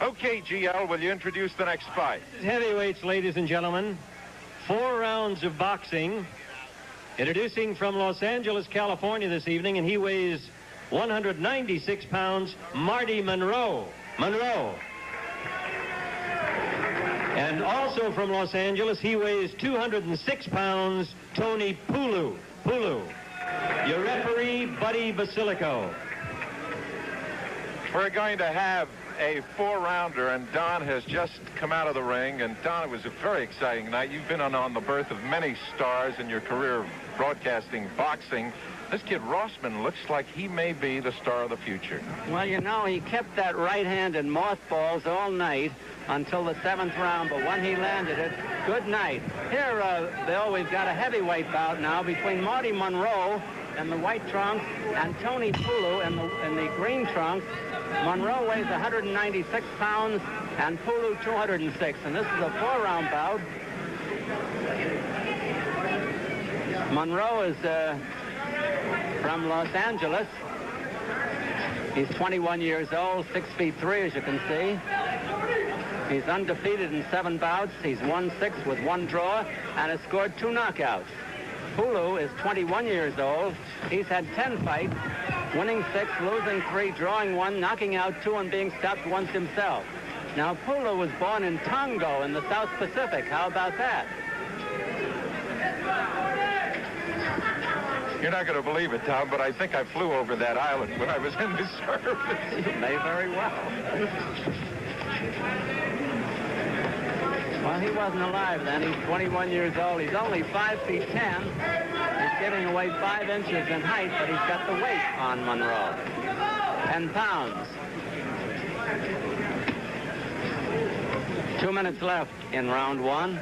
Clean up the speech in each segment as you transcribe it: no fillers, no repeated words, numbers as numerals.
Okay, GL, will you introduce the next fight? Heavyweights, ladies and gentlemen. 4 rounds of boxing. Introducing from Los Angeles, California this evening, and he weighs 196 pounds, Marty Monroe. And also from Los Angeles, he weighs 206 pounds, Tony Pulu. Your referee, Buddy Basilico. We're going to have a 4-rounder, and Don has just come out of the ring. And Don, it was a very exciting night. You've been on the birth of many stars in your career broadcasting boxing. This kid Rossman looks like he may be the star of the future. Well, you know, he kept that right hand in mothballs all night until the 7th round, but when he landed it, good night. Here, Bill, we've got a heavyweight bout now between Marty Monroe in the white trunks and Tony Pulu in the green trunks. Monroe weighs 196 pounds and Pulu 206, and this is a 4-round bout. Monroe is from Los Angeles. He's 21 years old, 6'3", as you can see. He's undefeated in 7 bouts. He's won 6 with 1 draw and has scored 2 knockouts. Pulu is 21 years old. He's had 10 fights, winning 6, losing 3, drawing 1, knocking out 2, and being stopped once himself. Now, Pulu was born in Tongo in the South Pacific. How about that? You're not going to believe it, Tom, but I think I flew over that island when I was in the service. You may very well. Well, he wasn't alive then. He's 21 years old. He's only 5 feet 10. He's giving away 5 inches in height, but he's got the weight on Monroe. 10 pounds. 2 minutes left in round 1.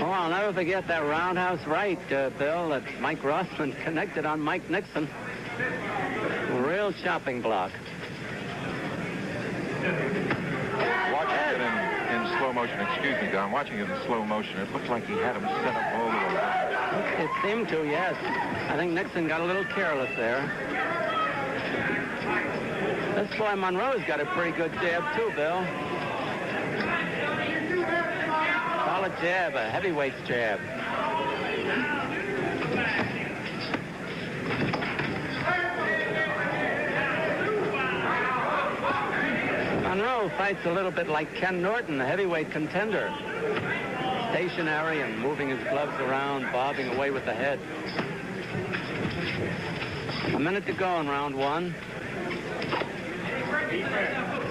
Oh, I'll never forget that roundhouse right, Bill, that Mike Rossman connected on Mike Nixon. Real chopping block. Watching it in slow motion, excuse me, Don, watching it in slow motion, it looked like he had him set up all the way. It seemed to, yes. I think Nixon got a little careless there. This boy Monroe's got a pretty good jab, too, Bill. Solid jab, a heavyweight's jab. Monroe fights a little bit like Ken Norton, the heavyweight contender. Stationary and moving his gloves around, bobbing away with the head. A minute to go in round 1.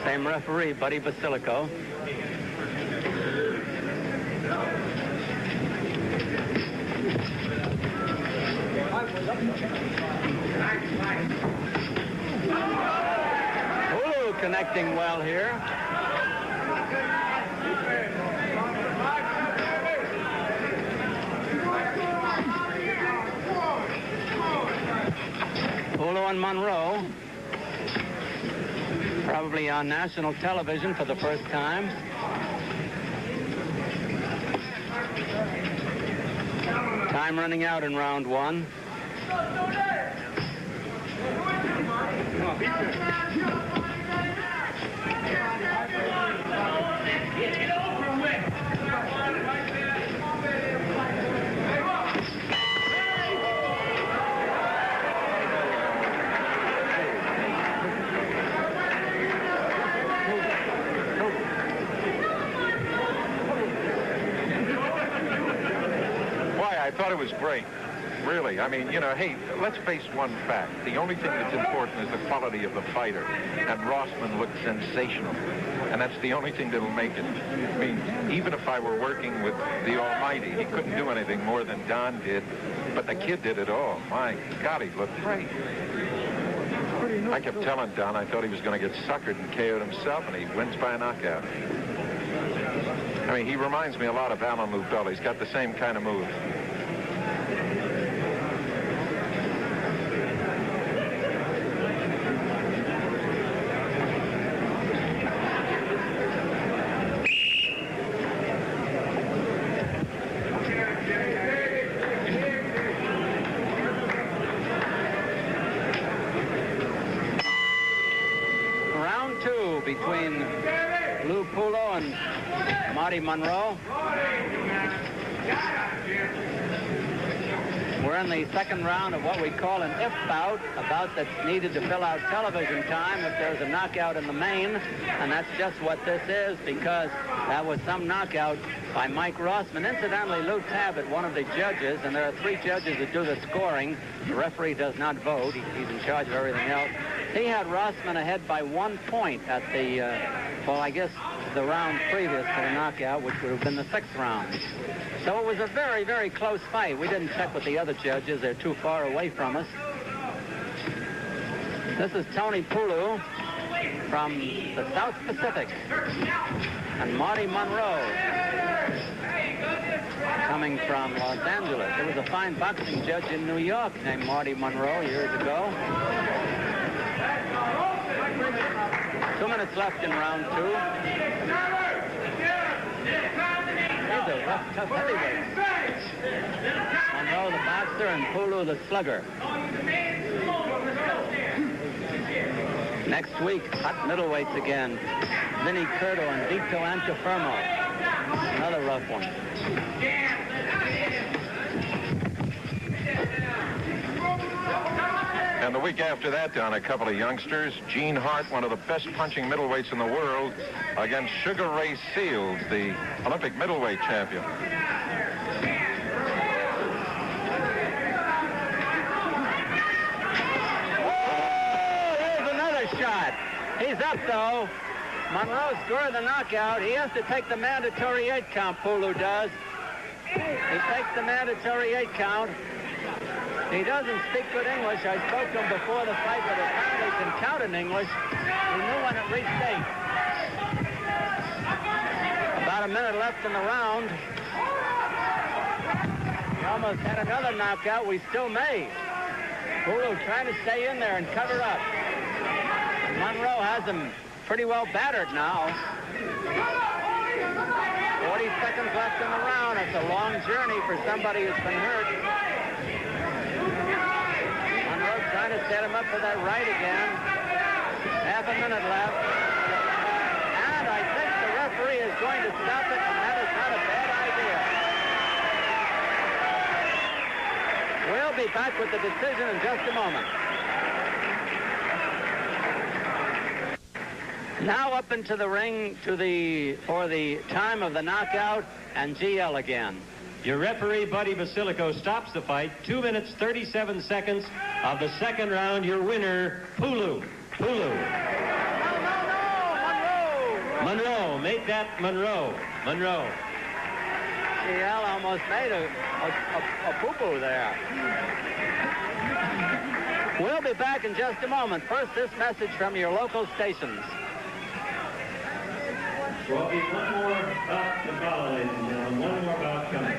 Same referee, Buddy Basilico. Pulu connecting well here. Pulu and Monroe, probably on national television for the first time. Time running out in round 1. I thought it was great. Really. I mean, you know, hey, let's face one fact. The only thing that's important is the quality of the fighter. And Rossman looked sensational. And that's the only thing that'll make it. I mean, even if I were working with the Almighty, he couldn't do anything more than Don did. But the kid did it all. My God, he looked great. I kept telling Don I thought he was going to get suckered and KO'd himself, and he wins by a knockout. I mean, he reminds me a lot of Alan Lubell. He's got the same kind of moves. between Lou Pulu and Marty Monroe. We're in the second round of what we call an if bout, a bout that's needed to fill out television time if there's a knockout in the main, and that's just what this is, because that was some knockout by Mike Rossman. Incidentally, Lou Tabbitt, one of the judges, and there are 3 judges that do the scoring. The referee does not vote. He's in charge of everything else. He had Rossman ahead by 1 point at the, well, I guess the round previous to the knockout, which would have been the 6th round. So it was a very, very close fight. We didn't check with the other judges. They're too far away from us. This is Tony Pulu from the South Pacific. And Marty Monroe coming from Los Angeles. There was a fine boxing judge in New York named Marty Monroe years ago. 2 minutes left in round 2. These are rough, tough heavyweights. Monroe the boxer and Pulu the slugger. Next week, hot middleweights again. Vinny Curto and Vito Antifermo. Another rough one. And the week after that, Don, a couple of youngsters. Gene Hart, one of the best punching middleweights in the world, against Sugar Ray Seals, the Olympic middleweight champion. Oh, here's another shot. He's up, though. Monroe scored the knockout. He has to take the mandatory 8 count, Pulu does. He takes the mandatory 8 count. He doesn't speak good English. I spoke to him before the fight, but apparently he can count in English. He knew when it reached 8. About a minute left in the round. He almost had another knockout. We still may. Pulu trying to stay in there and cover up. Monroe has him pretty well battered now. 40 seconds left in the round. It's a long journey for somebody who's been hurt. Monroe trying to set him up for that right again. Half a minute left. And I think the referee is going to stop it, and that is not a bad idea. We'll be back with the decision in just a moment. Now up into the ring for the time of the knockout, and GL again. Your referee, Buddy Basilico, stops the fight. 2 minutes, 37 seconds of the second round. Your winner, Pulu. Pulu. No, Monroe. Make that Monroe. Monroe. GL almost made a poo-poo there. We'll be back in just a moment. First, this message from your local stations. Well, one more bout to follow, ladies and gentlemen. One more bout coming.